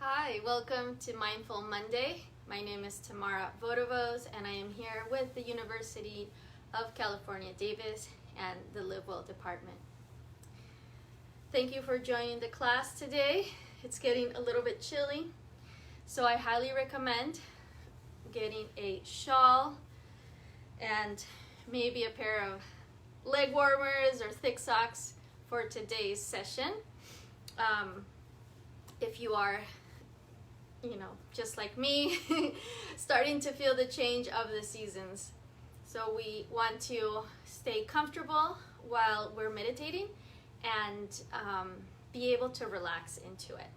Hi, welcome to Mindful Monday. My name is Tamara Vodovoz and I am here with the University of California, Davis and the Live Well Department. Thank you for joining the class today. It's getting a little bit chilly, so I highly recommend getting a shawl and maybe a pair of leg warmers or thick socks for today's session. If you are just like me, starting to feel the change of the seasons. So we want to stay comfortable while we're meditating and be able to relax into it.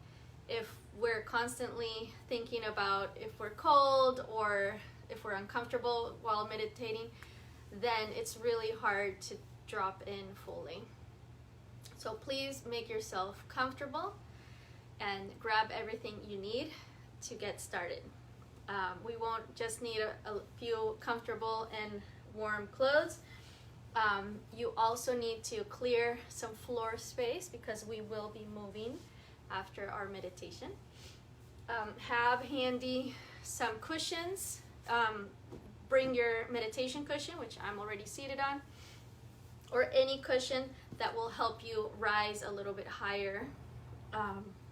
If we're constantly thinking about if we're cold or if we're uncomfortable while meditating, then it's really hard to drop in fully. So please make yourself comfortable and grab everything you need to get started. We won't just need a few comfortable and warm clothes. You also need to clear some floor space because we will be moving after our meditation. Have handy some cushions. Bring your meditation cushion, which I'm already seated on, or any cushion that will help you rise a little bit higher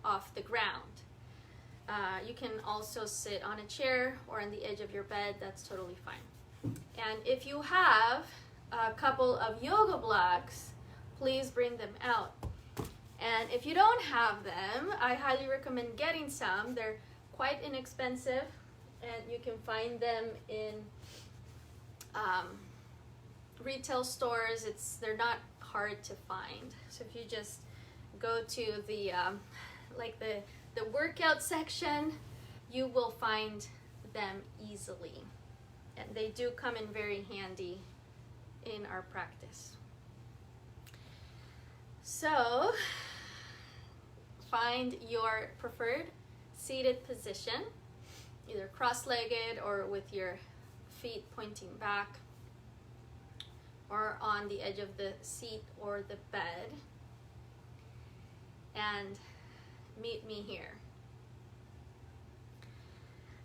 off the ground. You can also sit on a chair or on the edge of your bed. That's totally fine. And if you have a couple of yoga blocks, please bring them out. And if you don't have them, I highly recommend getting some. They're quite inexpensive and you can find them in retail stores. They're not hard to find. So if you just go to the the workout section, you will find them easily. And they do come in very handy in our practice. So find your preferred seated position, either cross-legged or with your feet pointing back, or on the edge of the seat or the bed. And meet me here.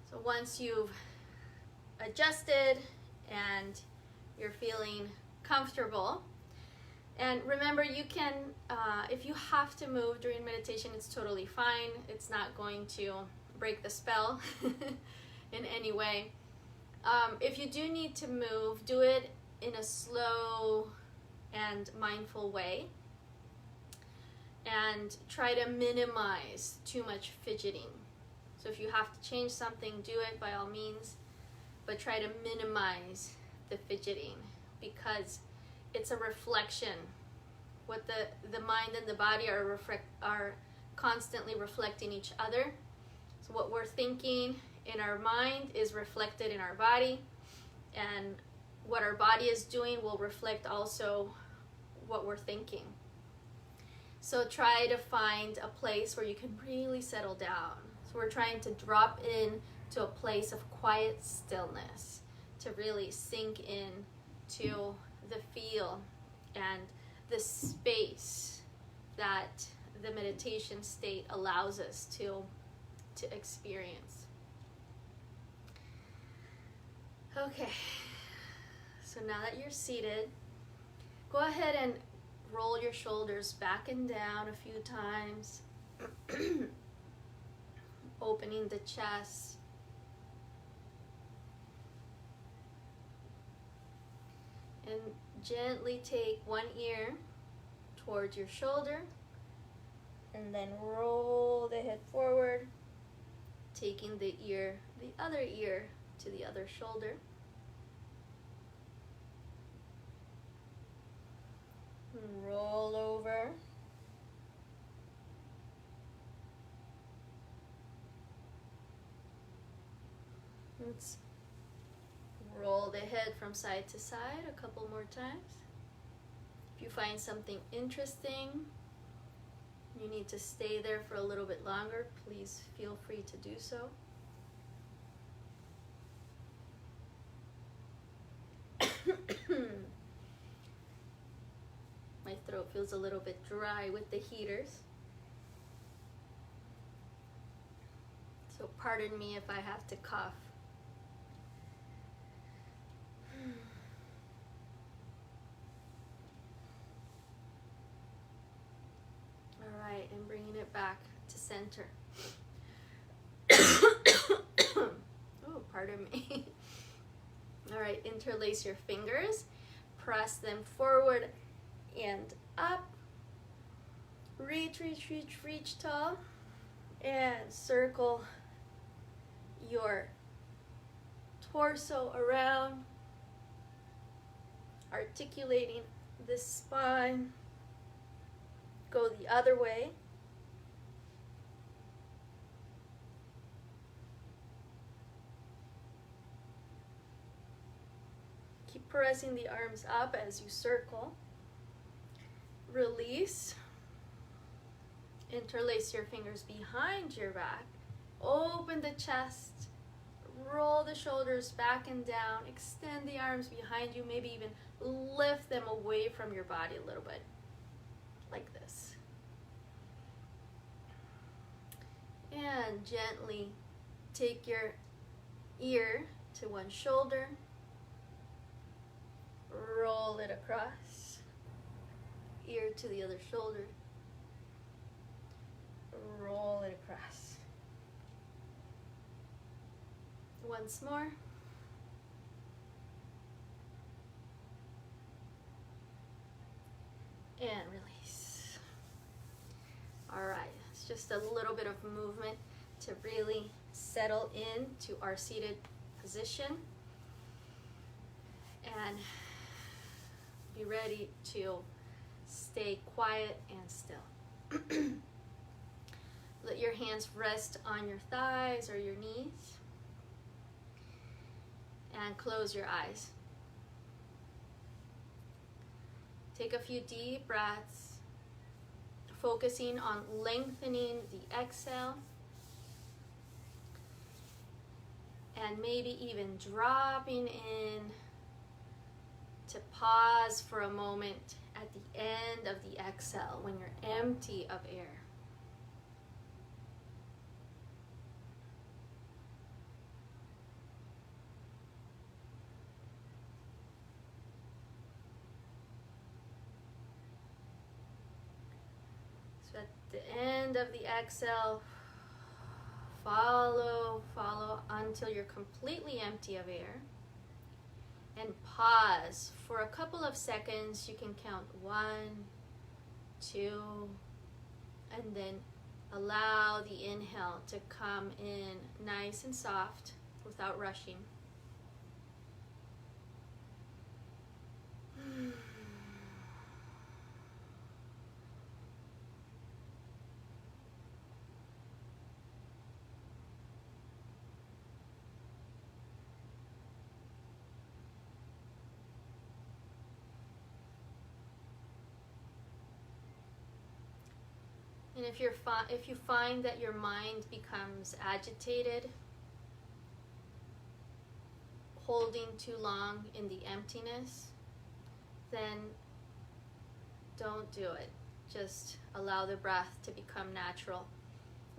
So once you've adjusted and you're feeling comfortable, and remember, you can, if you have to move during meditation, it's totally fine. It's not going to break the spell in any way. If you do need to move, do it in a slow and mindful way. And try to minimize too much fidgeting. So if you have to change something, do it by all means, but try to minimize the fidgeting because it's a reflection. What the mind and the body are constantly reflecting each other. So what we're thinking in our mind is reflected in our body, and what our body is doing will reflect also what we're thinking. So try to find a place where you can really settle down. So we're trying to drop in to a place of quiet stillness, to really sink in to the feel and the space that the meditation state allows us to experience. Okay, so now that you're seated, go ahead and roll your shoulders back and down a few times, opening the chest. And gently take one ear towards your shoulder and then roll the head forward, taking the other ear to the other shoulder. Roll over. Let's roll the head from side to side a couple more times. If you find something interesting, you need to stay there for a little bit longer, please feel free to do so. My throat feels a little bit dry with the heaters. So pardon me if I have to cough. All right, and bringing it back to center. Oh, pardon me. All right, interlace your fingers, press them forward and up. Reach, reach, reach, reach tall, and circle your torso around, articulating the spine. Go the other way. Keep pressing the arms up as you circle. Release. Interlace your fingers behind your back. Open the chest. Roll the shoulders back and down. Extend the arms behind you. Maybe even lift them away from your body a little bit. Like this. And gently take your ear to one shoulder. Roll it across. Ear to the other shoulder. Roll it across. Once more. And release. All right, it's just a little bit of movement to really settle into our seated position and be ready to stay quiet and still. Let your hands rest on your thighs or your knees and close your eyes. Take a few deep breaths, focusing on lengthening the exhale and maybe even dropping in to pause for a moment at the end of the exhale when you're empty of air. So at the end of the exhale, follow until you're completely empty of air. And pause for a couple of seconds. You can count 1, 2, and then allow the inhale to come in nice and soft without rushing. And if you find that your mind becomes agitated, holding too long in the emptiness, then don't do it. Just allow the breath to become natural.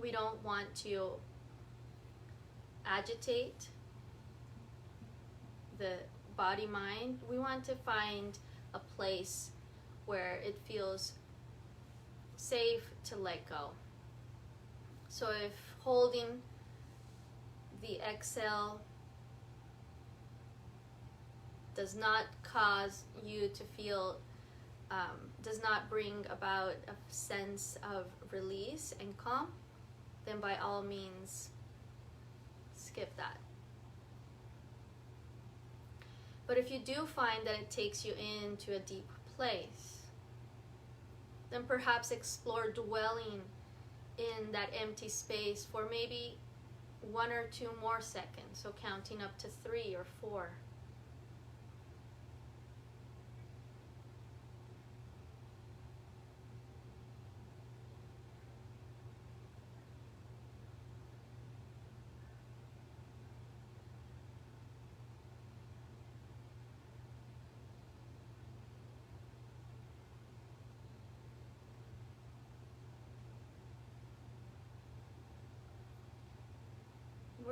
We don't want to agitate the body-mind. We want to find a place where it feels safe to let go. So if holding the exhale does not cause you to feel, does not bring about a sense of release and calm, then by all means skip that. But if you do find that it takes you into a deep place, then perhaps explore dwelling in that empty space for maybe 1 or 2 more seconds, so counting up to 3 or 4.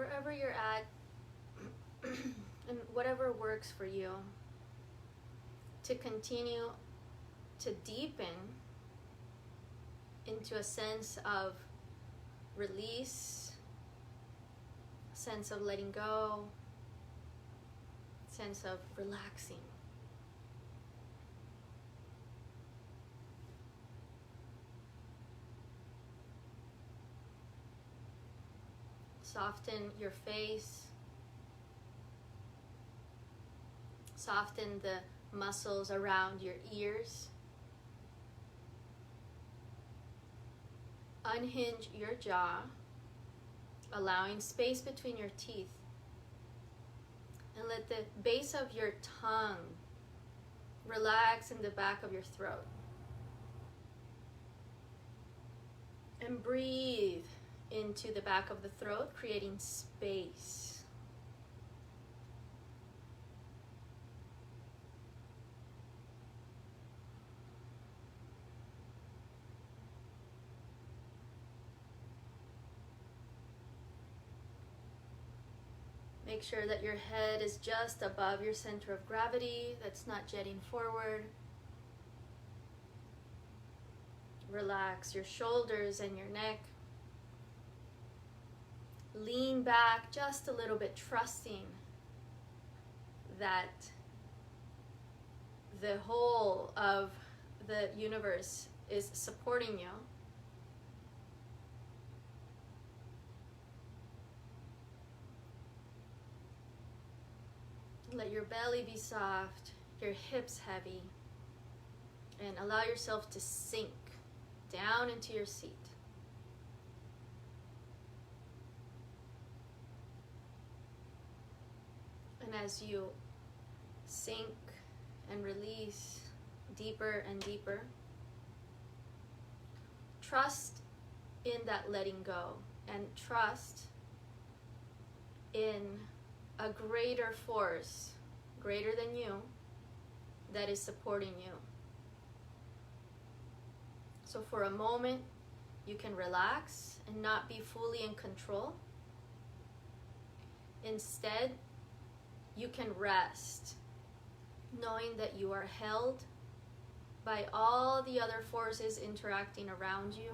wherever you're at, and whatever works for you, to continue to deepen into a sense of release, a sense of letting go, a sense of relaxing. Soften your face. Soften the muscles around your ears. Unhinge your jaw, allowing space between your teeth. And let the base of your tongue relax in the back of your throat. And breathe into the back of the throat, creating space. Make sure that your head is just above your center of gravity, that's not jetting forward. Relax your shoulders and your neck. Lean back just a little bit, trusting that the whole of the universe is supporting you. Let your belly be soft, your hips heavy, and allow yourself to sink down into your seat. And as you sink and release deeper and deeper, trust in that letting go, and trust in a greater force, greater than you, that is supporting you. So for a moment, you can relax and not be fully in control. Instead, you can rest, knowing that you are held by all the other forces interacting around you,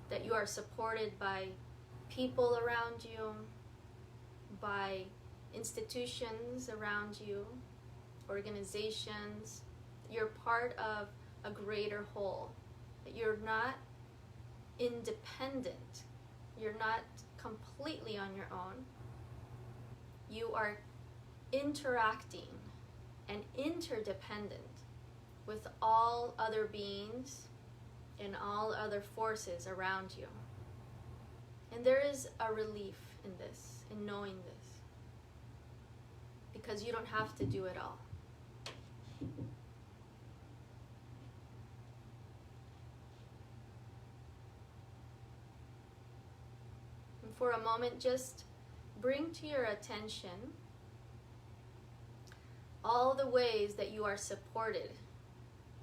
that you are supported by people around you, by institutions around you, organizations. You're part of a greater whole. That you're not independent. You're not completely on your own. You are interacting and interdependent with all other beings and all other forces around you. And there is a relief in this, in knowing this, because you don't have to do it all. And for a moment, just bring to your attention all the ways that you are supported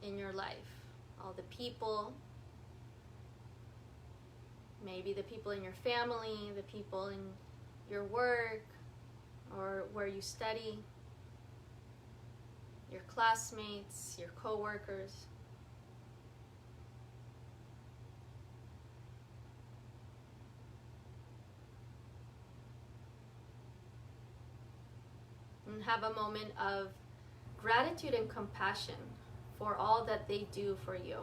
in your life, all the people, maybe the people in your family, the people in your work or where you study, your classmates, your co-workers. And have a moment of gratitude and compassion for all that they do for you.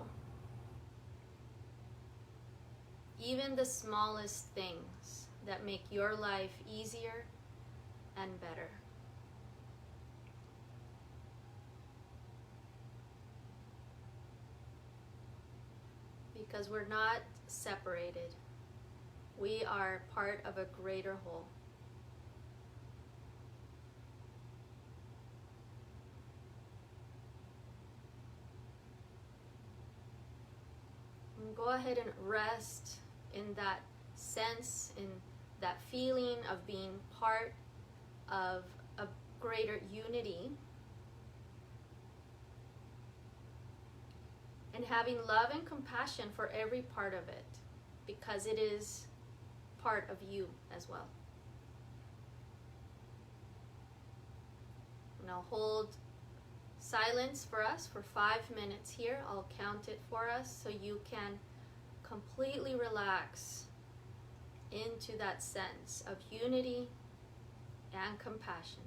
Even the smallest things that make your life easier and better. Because we're not separated. We are part of a greater whole. And go ahead and rest in that sense, in that feeling of being part of a greater unity, and having love and compassion for every part of it, because it is part of you as well. hold silence for us for 5 minutes here. I'll count it for us so you can completely relax into that sense of unity and compassion.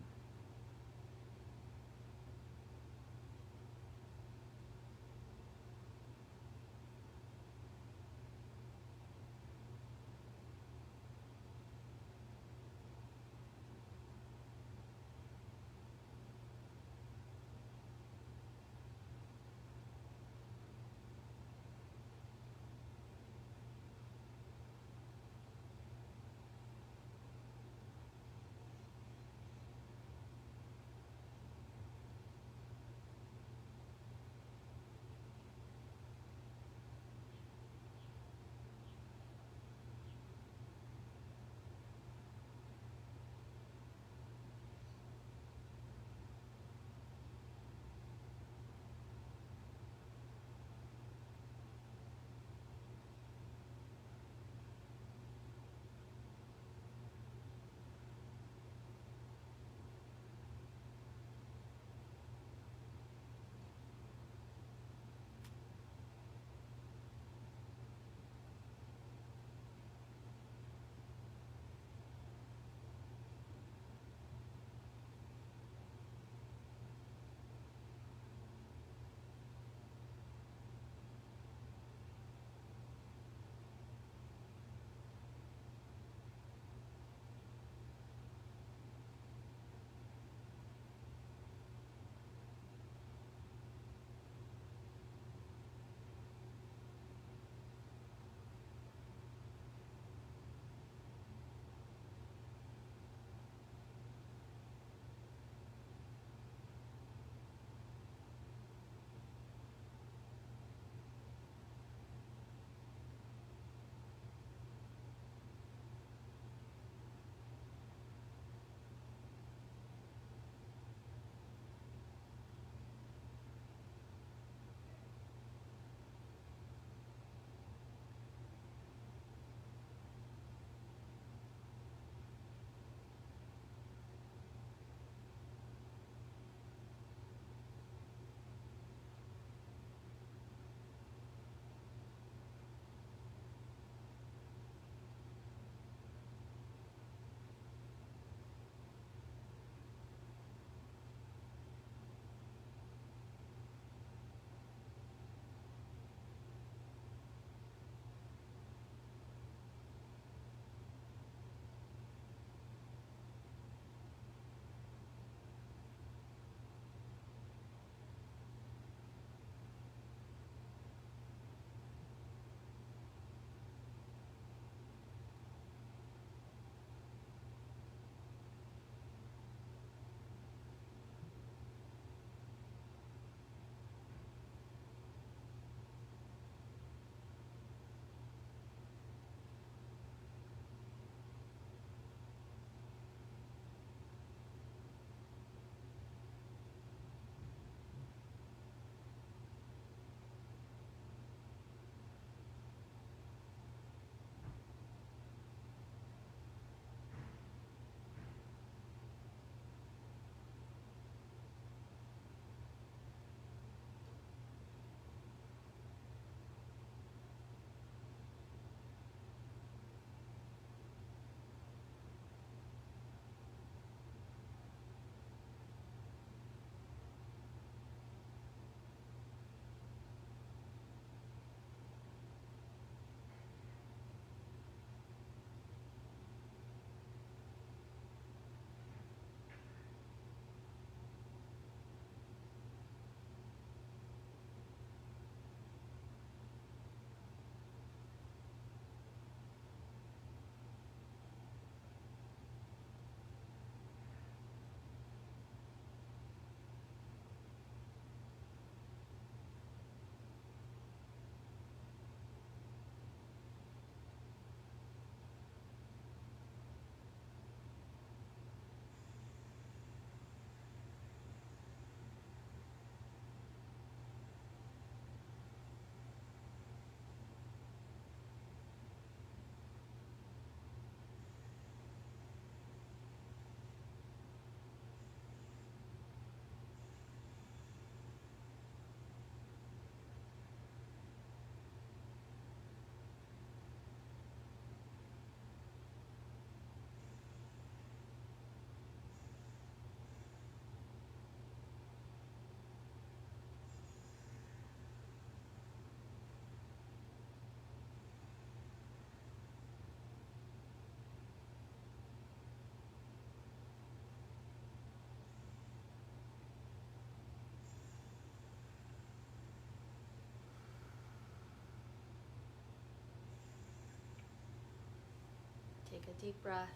Take a deep breath.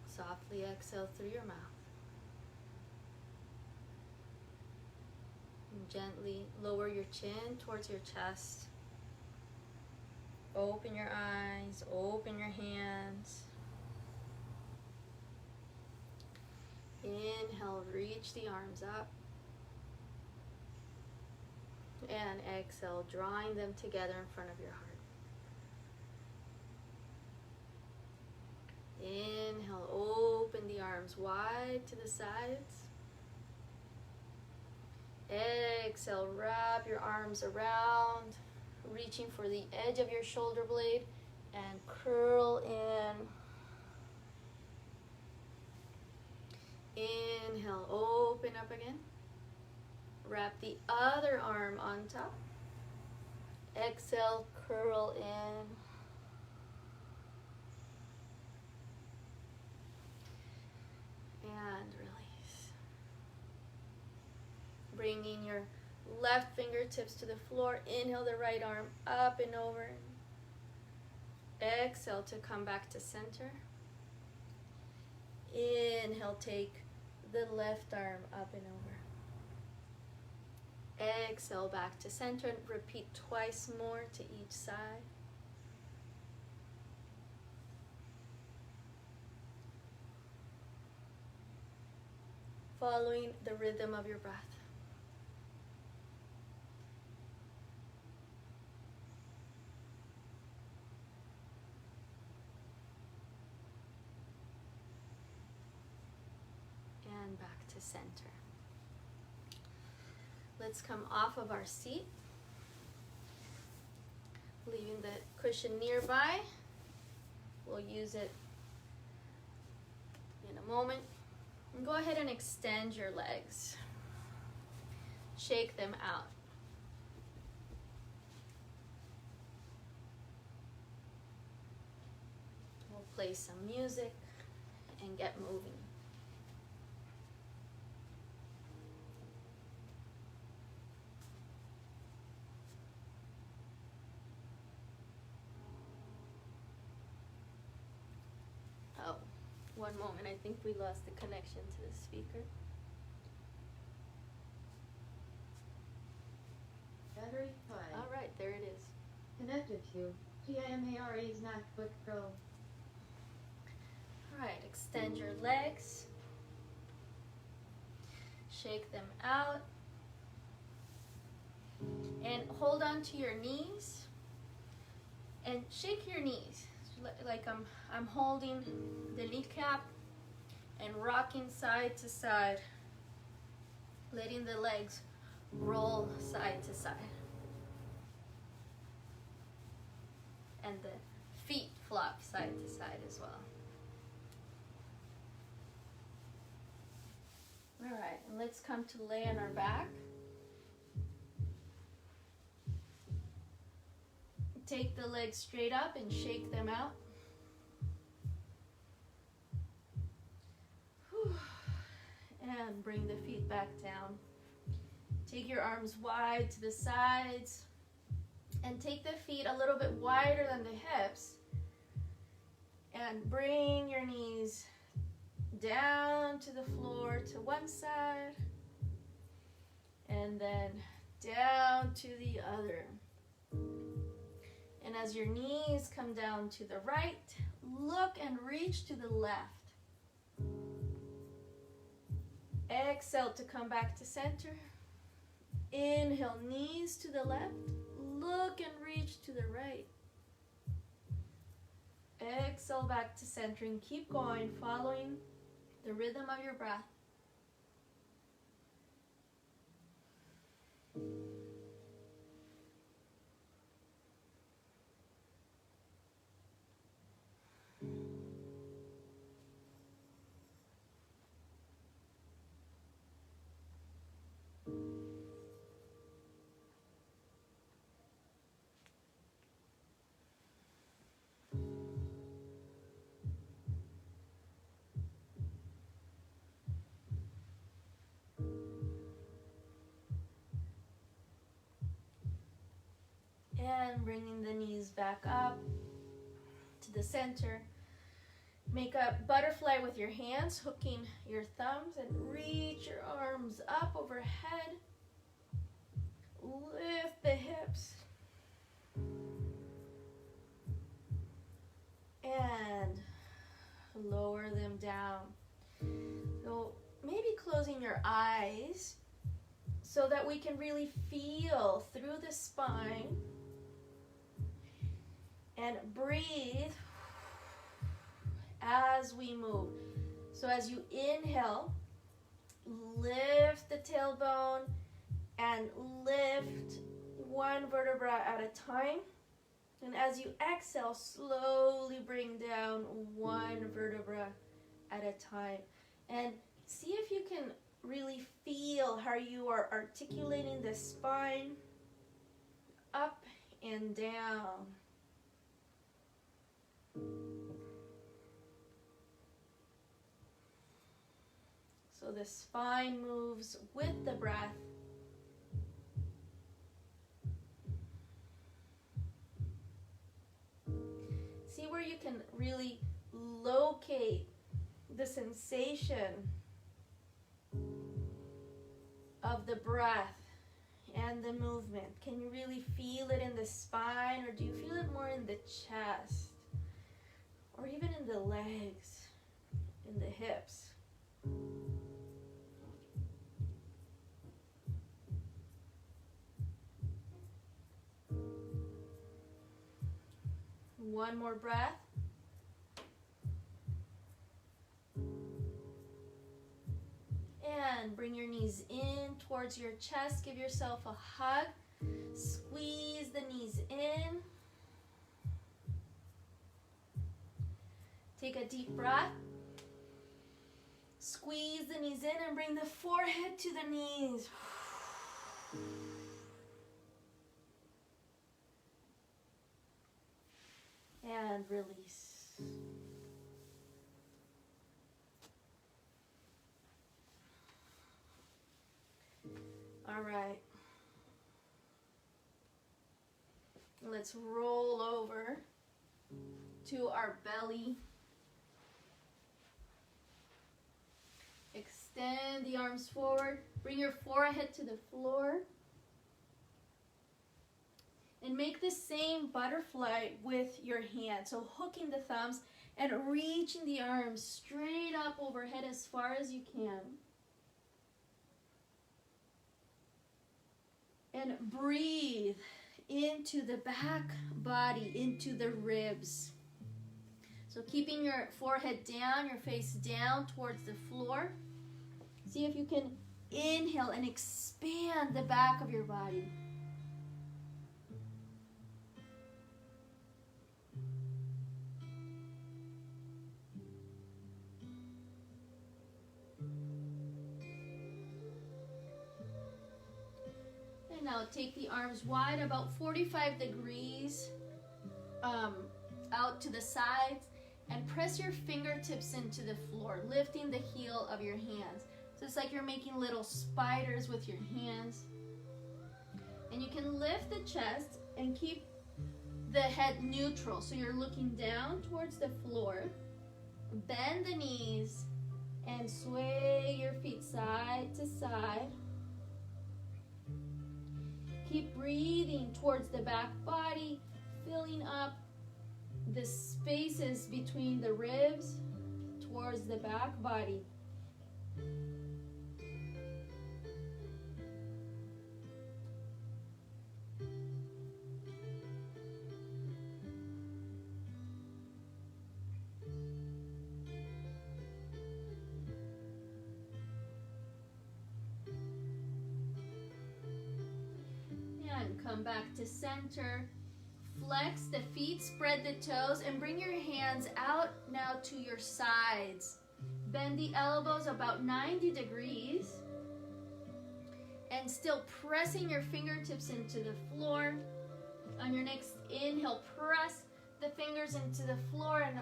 Softly exhale through your mouth. And gently lower your chin towards your chest. Open your eyes, open your hands. Inhale, reach the arms up. And exhale, drawing them together in front of your heart. Inhale, open the arms wide to the sides. Exhale, wrap your arms around, reaching for the edge of your shoulder blade and curl in. Inhale, open up again. Wrap the other arm on top. Exhale, curl in. And release. Bringing your left fingertips to the floor. Inhale the right arm up and over. Exhale to come back to center. Inhale, take the left arm up and over. Exhale back to center and repeat twice more to each side. Following the rhythm of your breath. And back to center. Let's come off of our seat, leaving the cushion nearby. We'll use it in a moment. And go ahead and extend your legs. Shake them out. We'll play some music and get moving. Oh, one moment. I think we lost the connection to the speaker. Battery 5. All right, there it is. Connected to Tamare's MacBook Pro. All right, extend your legs. Shake them out. And hold on to your knees. And shake your knees. Like I'm holding the kneecap and rocking side to side, letting the legs roll side to side. And the feet flop side to side as well. All right, and let's come to lay on our back. Take the legs straight up and shake them out. Whew. And bring the feet back down. Take your arms wide to the sides. And take the feet a little bit wider than the hips. And bring your knees down to the floor to one side. And then down to the other. And as your knees come down to the right, look and reach to the left. Exhale to come back to center. Inhale, knees to the left. Look and reach to the right. Exhale back to center and keep going, following the rhythm of your breath. And bringing the knees back up to the center. Make a butterfly with your hands, hooking your thumbs, and reach your arms up overhead. Lift the hips. And lower them down. So maybe closing your eyes so that we can really feel through the spine. And breathe as we move. So as you inhale, lift the tailbone and lift one vertebra at a time. And as you exhale, slowly bring down one vertebra at a time. And see if you can really feel how you are articulating the spine up and down. So the spine moves with the breath. See where you can really locate the sensation of the breath and the movement. Can you really feel it in the spine, or do you feel it more in the chest, or even in the legs, in the hips? One more breath. And bring your knees in towards your chest. Give yourself a hug. Squeeze the knees in. Take a deep breath. Squeeze the knees in and bring the forehead to the knees. And release. All right. Let's roll over to our belly. Extend the arms forward. Bring your forehead to the floor. And make the same butterfly with your hand. So hooking the thumbs and reaching the arms straight up overhead as far as you can. And breathe into the back body, into the ribs. So keeping your forehead down, your face down towards the floor. See if you can inhale and expand the back of your body. Now take the arms wide, about 45 degrees out to the sides, and press your fingertips into the floor, lifting the heel of your hands. So it's like you're making little spiders with your hands. And you can lift the chest and keep the head neutral. So you're looking down towards the floor. Bend the knees and sway your feet side to side. Keep breathing towards the back body, filling up the spaces between the ribs towards the back body. Come back to center. Flex the feet, spread the toes, and bring your hands out now to your sides. Bend the elbows about 90 degrees. And still pressing your fingertips into the floor. On your next inhale, press the fingers into the floor and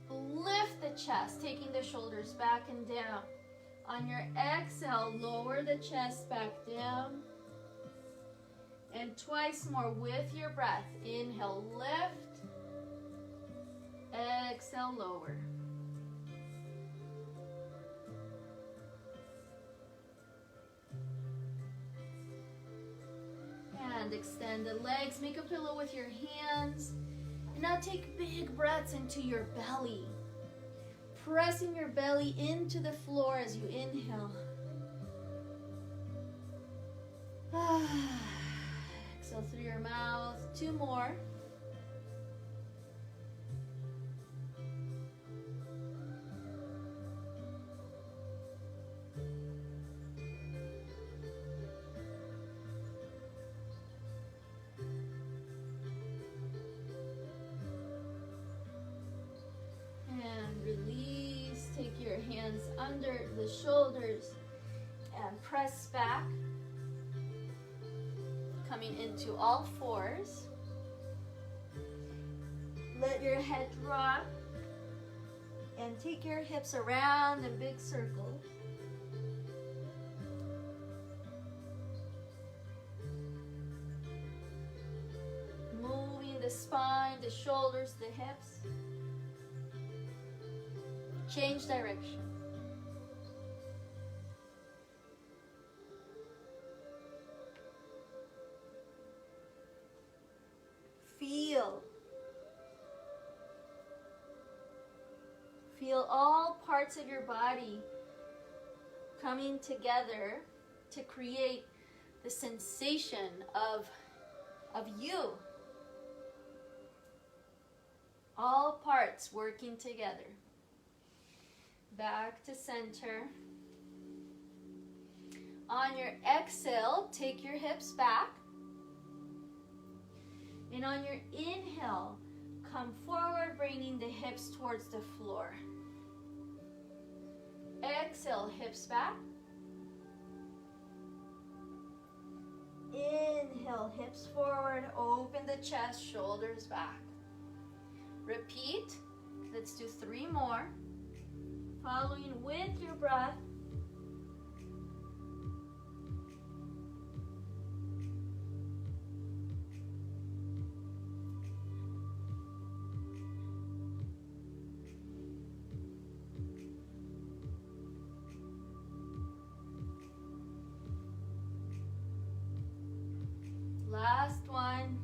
lift the chest, taking the shoulders back and down. On your exhale, lower the chest back down. And twice more with your breath. Inhale, lift. Exhale, lower. And extend the legs. Make a pillow with your hands. And now take big breaths into your belly. Pressing your belly into the floor as you inhale. Exhale through your mouth. 2 more. And release. Take your hands under the shoulders and press back. Coming into all fours. Let your head drop and take your hips around in big circles. Moving the spine, the shoulders, the hips. Change direction. Feel all parts of your body coming together to create the sensation of you. All parts working together. Back to center. On your exhale, take your hips back. And on your inhale, come forward, bringing the hips towards the floor. Exhale, hips back. Inhale, hips forward, open the chest, shoulders back. Repeat. Let's do 3 more. Following with your breath. Last one.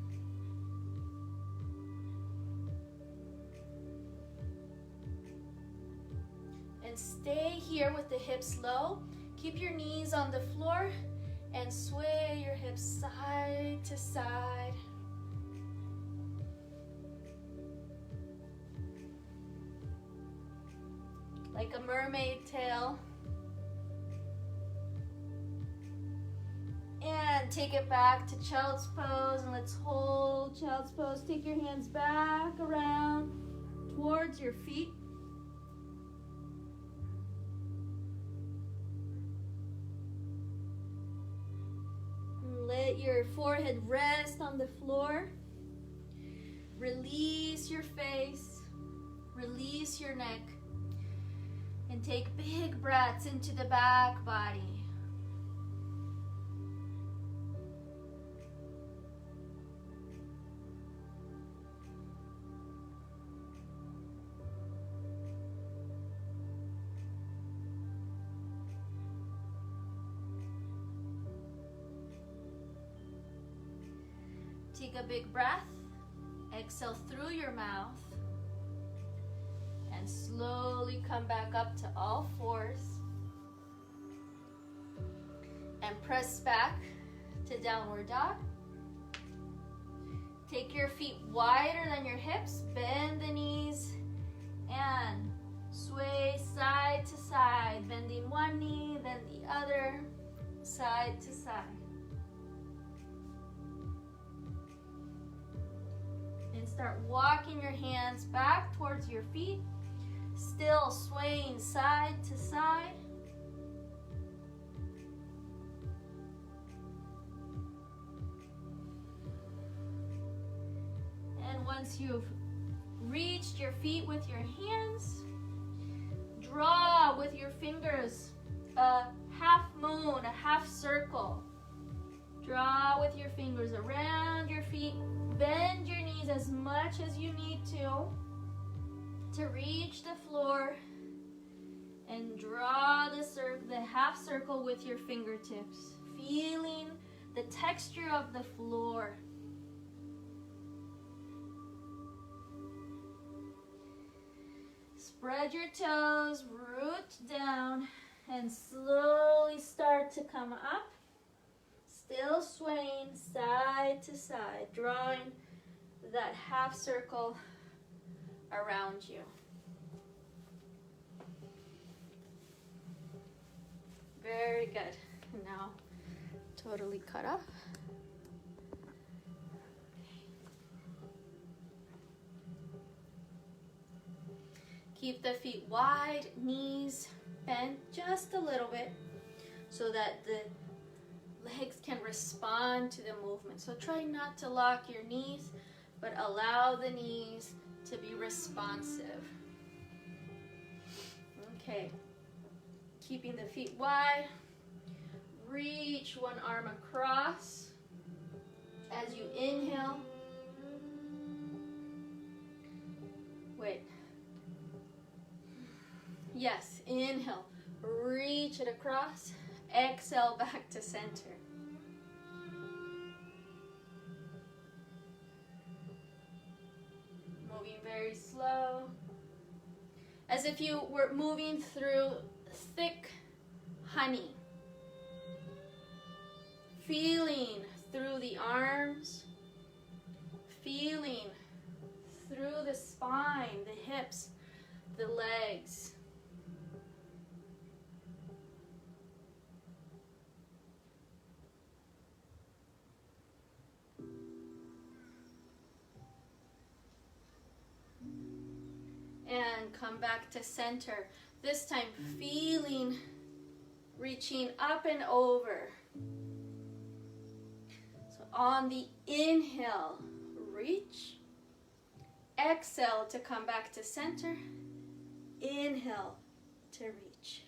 And stay here with the hips low. Keep your knees on the floor and sway your hips side to side. Like a mermaid tail. And take it back to child's pose, and let's hold child's pose. Take your hands back around towards your feet. Let your forehead rest on the floor. Release your face, release your neck, and take big breaths into the back body. Take a big breath, exhale through your mouth, and slowly come back up to all fours. And press back to downward dog. Take your feet wider than your hips, bend the knees, and sway side to side, bending one knee, then the other, side to side. And start walking your hands back towards your feet, still swaying side to side. And once you've reached your feet with your hands, draw with your fingers a half moon, a half circle. Draw with your fingers around your feet. Bend your knees as much as you need to reach the floor. And draw the half circle with your fingertips, feeling the texture of the floor. Spread your toes, root down, and slowly start to come up. Still swaying side to side, drawing that half circle around you. Very good. Now, totally cut off. Keep the feet wide, knees bent just a little bit so that the legs can respond to the movement. So try not to lock your knees, but allow the knees to be responsive. Okay. Keeping the feet wide. Reach one arm across as you inhale. Wait. Yes, inhale. Reach it across. Exhale back to center. Moving very slow. As if you were moving through thick honey. Feeling through the arms. Feeling through the spine, the hips, the legs. And come back to center. This time feeling, reaching up and over. So on the inhale, reach. Exhale to come back to center. Inhale to reach.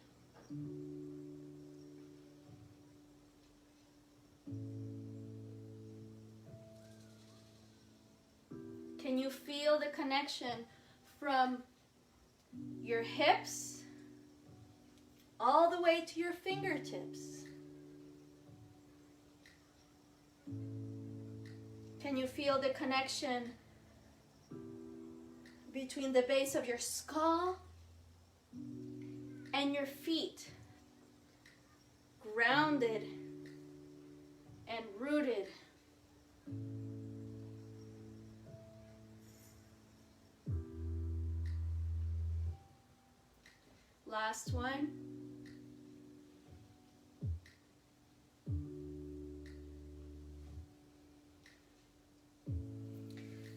Can you feel the connection from your hips all the way to your fingertips? Can you feel the connection between the base of your skull and your feet? Grounded and rooted. Last one.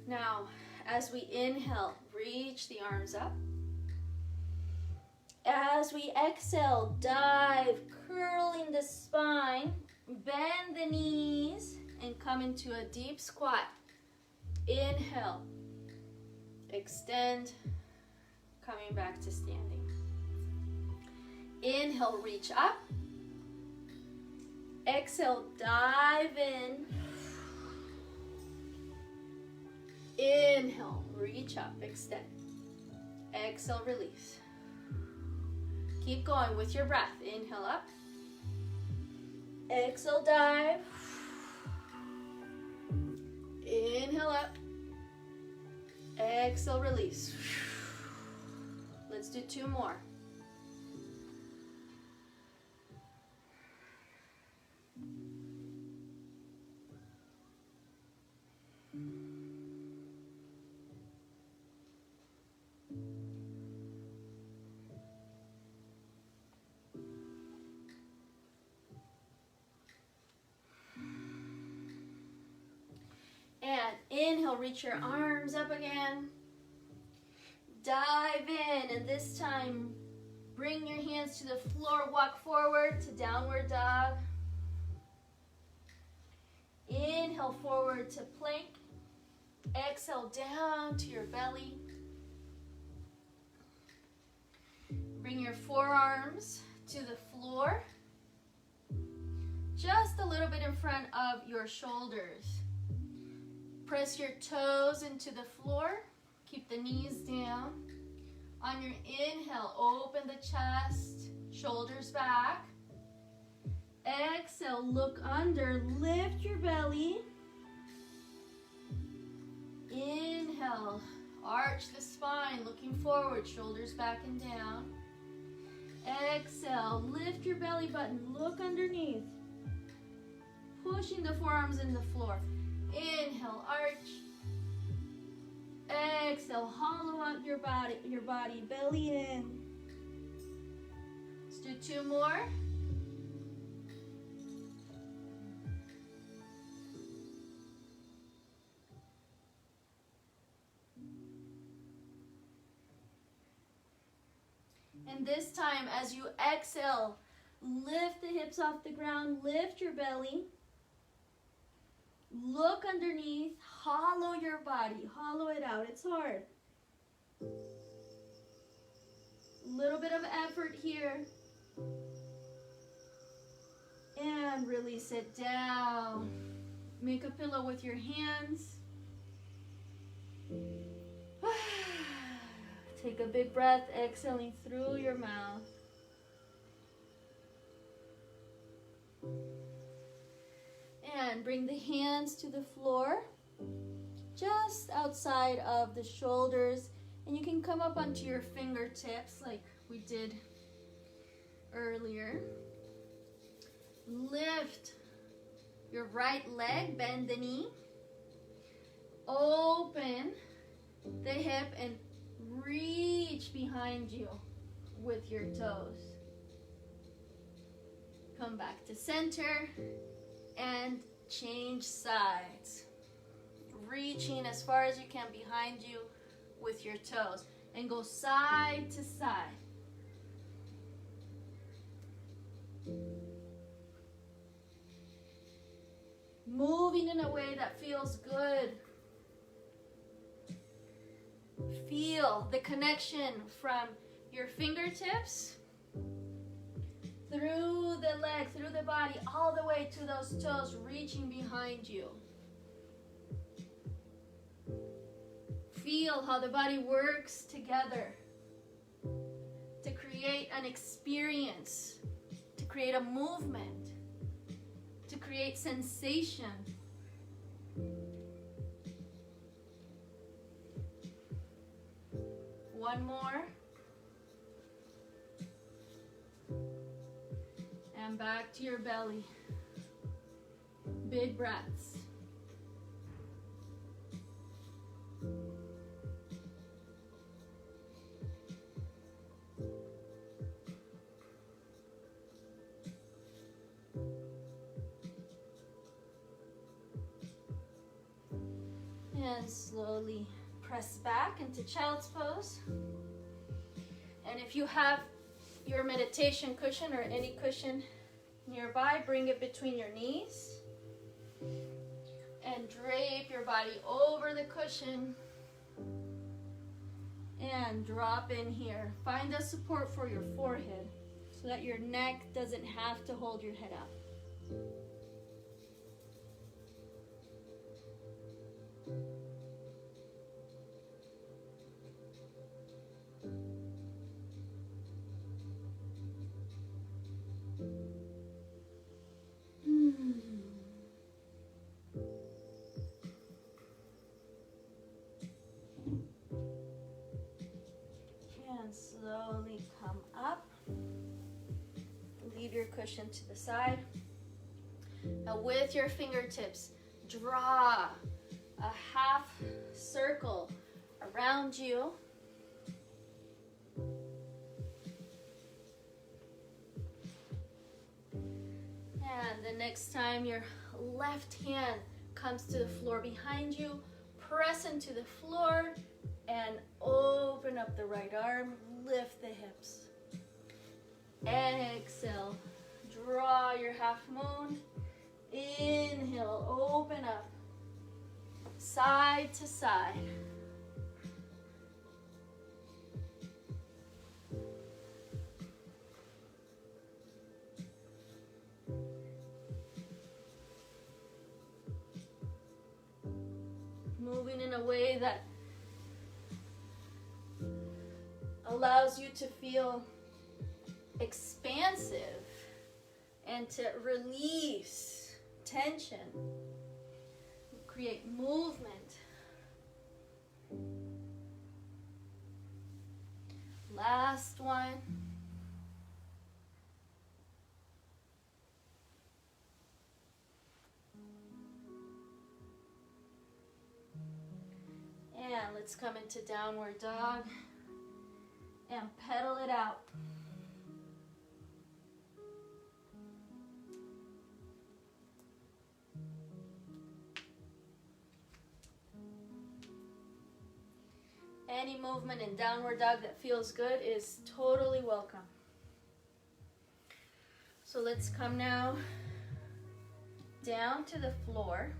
Now, as we inhale, reach the arms up. As we exhale, dive, curling the spine, bend the knees, and come into a deep squat. Inhale, extend, coming back to standing. Inhale, reach up. Exhale, dive in. Inhale, reach up, extend. Exhale, release. Keep going with your breath. Inhale up. Exhale, dive. Inhale up. Exhale, release. Let's do two more. And inhale, reach your arms up again. Dive in, and this time, bring your hands to the floor, walk forward to downward dog. Inhale forward to plank. Exhale down to your belly. Bring your forearms to the floor. just a little bit in front of your shoulders. Press your toes into the floor. Keep the knees down. On your inhale, open the chest, shoulders back. Exhale, look under, lift your belly. Inhale, arch the spine, looking forward, shoulders back and down. Exhale, lift your belly button, look underneath. Pushing the forearms in the floor. Inhale, arch. Exhale, hollow out your body, belly in. Let's do 2 more. And this time, as you exhale, lift the hips off the ground, lift your belly. Look underneath, hollow your body, hollow it out. It's hard. Little bit of effort here. And release it down. Make a pillow with your hands. Take a big breath, exhaling through your mouth. And bring the hands to the floor, just outside of the shoulders. And you can come up onto your fingertips like we did earlier. Lift your right leg, bend the knee. Open the hip and reach behind you with your toes. Come back to center and change sides. Reaching as far as you can behind you with your toes. And go side to side. Moving in a way that feels good. Feel the connection from your fingertips through the leg, through the body, all the way to those toes reaching behind you. Feel how the body works together to create an experience, to create a movement, to create sensation. One more. And back to your belly. Big breaths. And slowly press back into child's pose. And if you have your meditation cushion or any cushion nearby, bring it between your knees and drape your body over the cushion and drop in here. Find a support for your forehead so that your neck doesn't have to hold your head up. Slowly come up. Leave your cushion to the side. Now with your fingertips, draw a half circle around you. And the next time your left hand comes to the floor behind you, press into the floor and open up the right arm, lift the hips. Exhale, draw your half moon. Inhale, open up, side to side. way that allows you to feel expansive and to release tension, create movement. Last one. And let's come into downward dog and pedal it out. Any movement in downward dog that feels good is totally welcome. So let's come now down to the floor.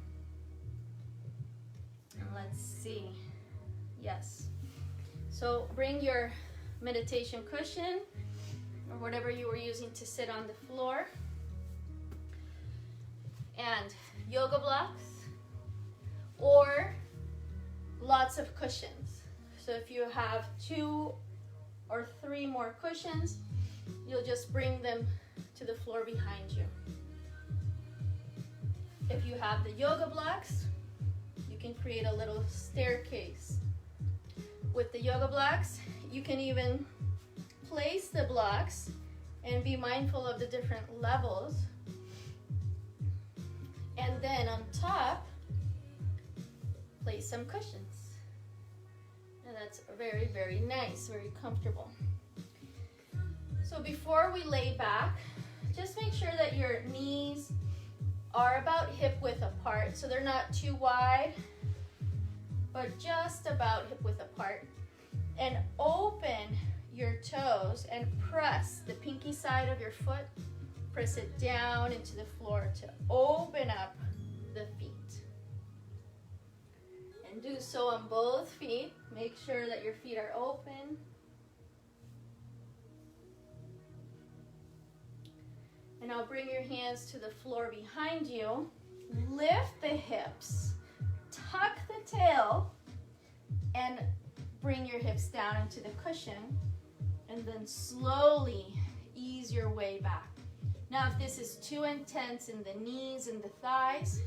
And let's see. Yes. So bring your meditation cushion or whatever you were using to sit on the floor. And yoga blocks or lots of cushions. So if you have 2 or 3 more cushions, you'll just bring them to the floor behind you. If you have the yoga blocks, you can create a little staircase. With the yoga blocks, you can even place the blocks and be mindful of the different levels. And then on top, place some cushions. And that's very, very nice, very comfortable. So before we lay back, just make sure that your knees are about hip width apart. So they're not too wide, but just about hip width apart. And open your toes and press the pinky side of your foot. Press it down into the floor to open up the feet. And do so on both feet. Make sure that your feet are open. And now bring your hands to the floor behind you. Lift the hips. Tuck the tail. And bring your hips down into the cushion. And then slowly ease your way back. Now if this is too intense in the knees and the thighs,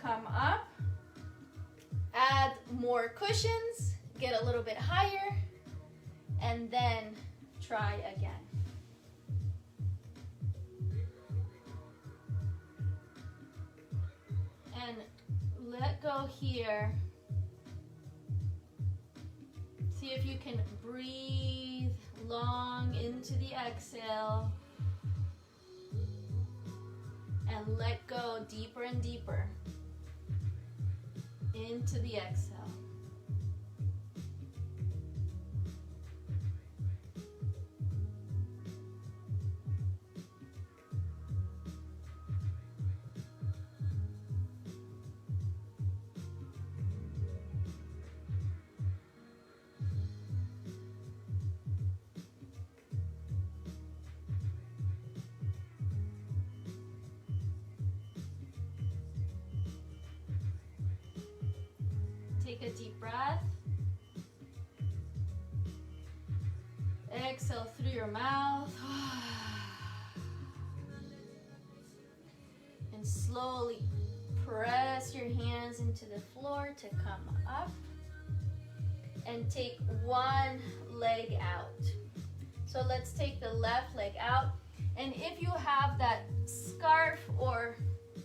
come up. Add more cushions, get a little bit higher, and then try again. And let go here. See if you can breathe long into the exhale. And let go deeper and deeper into the exhale. Take a deep breath. Exhale through your mouth. And slowly press your hands into the floor to come up. And take one leg out. So let's take the left leg out. And if you have that scarf or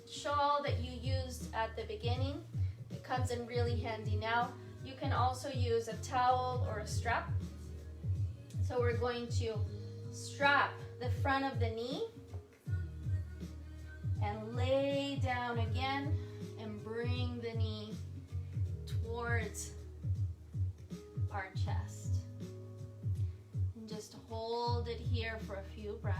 shawl that you used at the beginning, it comes in really handy now. You can also use a towel or a strap. So we're going to strap the front of the knee and lay down again and bring the knee towards our chest. And just hold it here for a few breaths.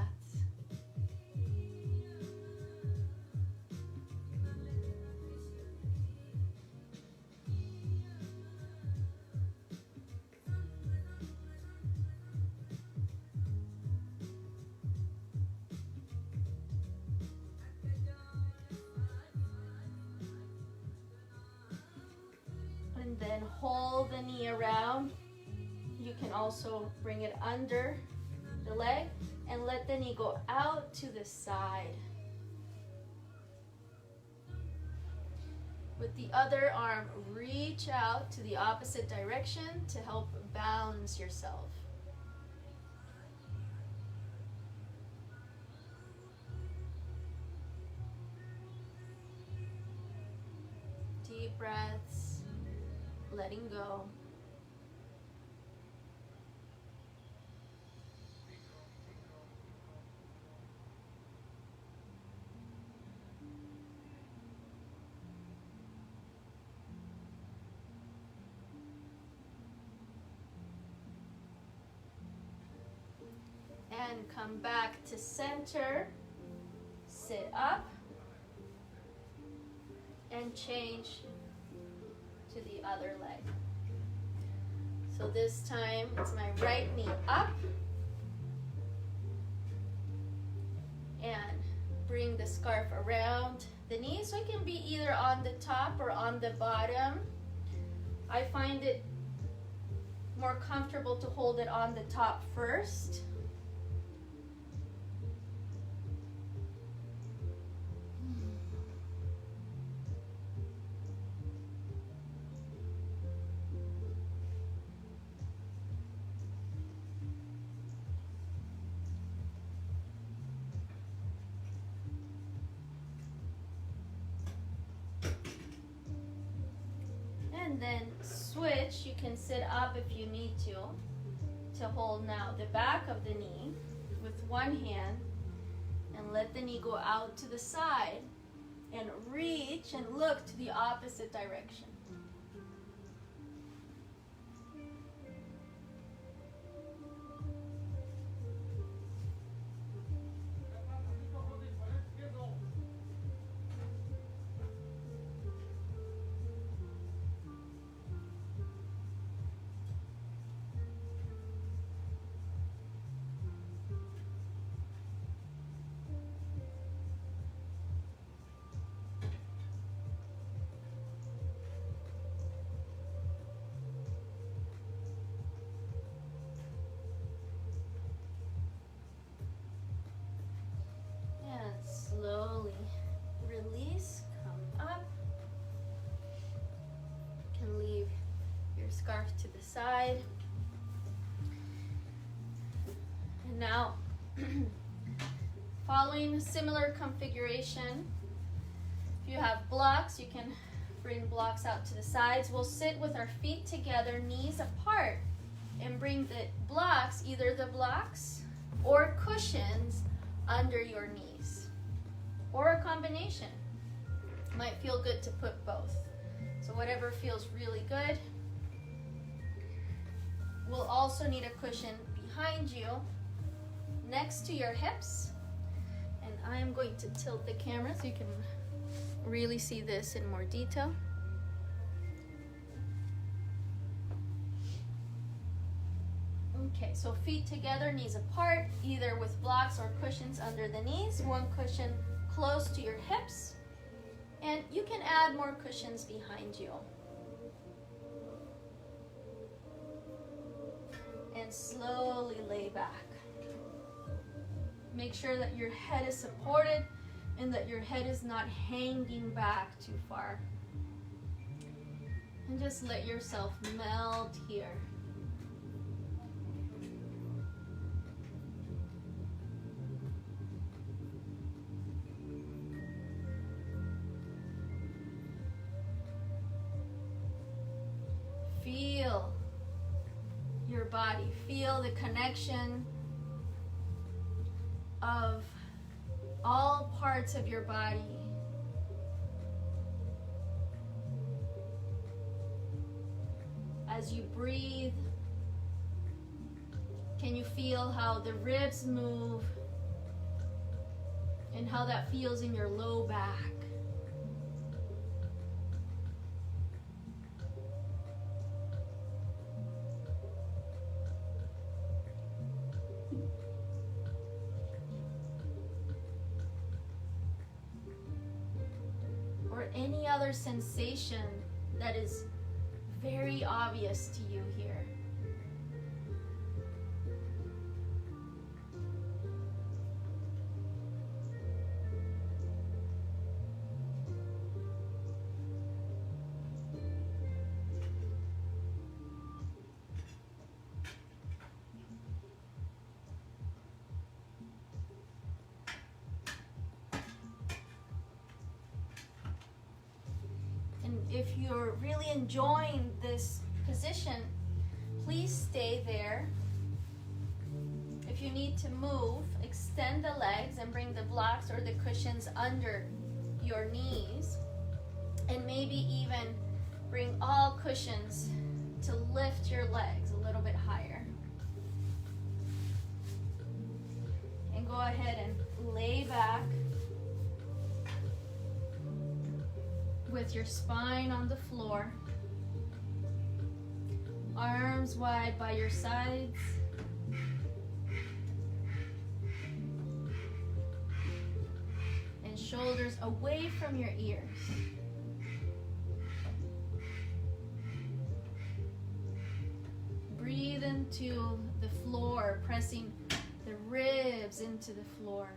and hold the knee around. You can also bring it under the leg and let the knee go out to the side. With the other arm, reach out to the opposite direction to help balance yourself. Deep breaths, letting go. And come back to center, sit up, and change to the other leg. So this time it's my right knee up, and bring the scarf around the knee, so it can be either on the top or on the bottom. I find it more comfortable to hold it on the top first. And then switch, you can sit up if you need to hold now the back of the knee with one hand and let the knee go out to the side and reach and look to the opposite direction. Slowly release, come up. You can leave your scarf to the side. And now, following a similar configuration, if you have blocks, you can bring blocks out to the sides. We'll sit with our feet together, knees apart, and bring the blocks, either the blocks or cushions, under your knees. Or a combination. Might feel good to put both. So whatever feels really good. We'll also need a cushion behind you, next to your hips. And I'm going to tilt the camera so you can really see this in more detail. Okay, so feet together, knees apart, either with blocks or cushions under the knees. One cushion close to your hips, and you can add more cushions behind you. And slowly lay back. Make sure that your head is supported and that your head is not hanging back too far. And just let yourself melt here. Feel your body, feel the connection of all parts of your body. As you breathe, can you feel how the ribs move and how that feels in your low back? Or any other sensation that is very obvious to you here. If you're really enjoying this position, please stay there. If you need to move, extend the legs and bring the blocks or the cushions under your knees. And maybe even bring all cushions to lift your legs a little bit higher. And go ahead and lay back with your spine on the floor, arms wide by your sides, and shoulders away from your ears. Breathe into the floor, pressing the ribs into the floor.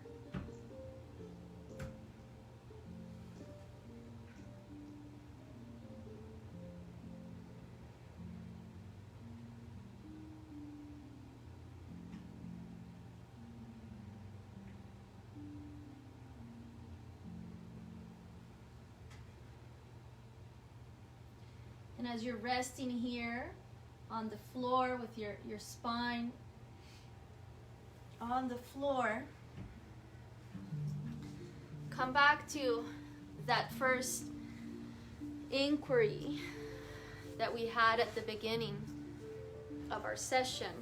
And as you're resting here on the floor with your spine on the floor, come back to that first inquiry that we had at the beginning of our session.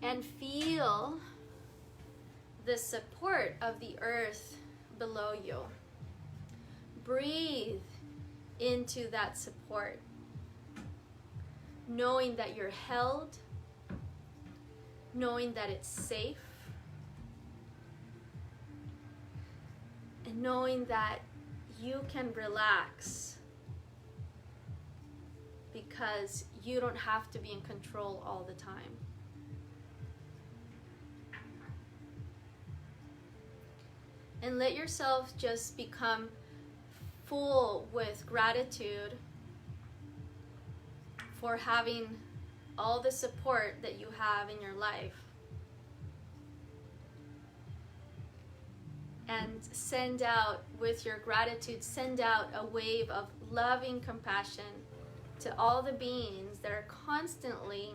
And feel the support of the earth below you. Breathe into that support, knowing that you're held, knowing that it's safe, and knowing that you can relax because you don't have to be in control all the time. And let yourself just become full with gratitude for having all the support that you have in your life. And send out, with your gratitude, send out a wave of loving compassion to all the beings that are constantly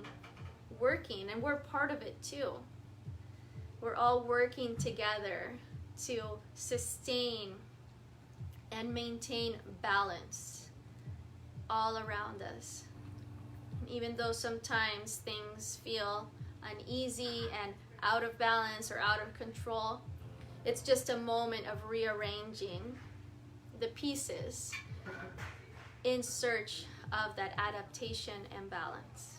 working, and we're part of it too. We're all working together to sustain and maintain balance all around us. And even though sometimes things feel uneasy and out of balance or out of control, it's just a moment of rearranging the pieces in search of that adaptation and balance.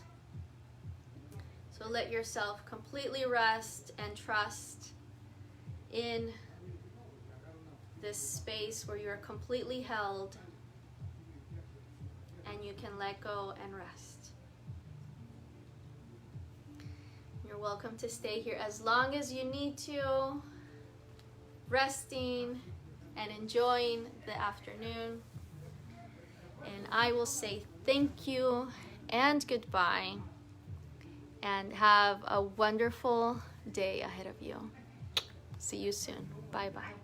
So let yourself completely rest and trust in this space where you're completely held and you can let go and rest. You're welcome to stay here as long as you need to, resting and enjoying the afternoon. And I will say thank you and goodbye, and have a wonderful day ahead of you. See you soon. Bye-bye.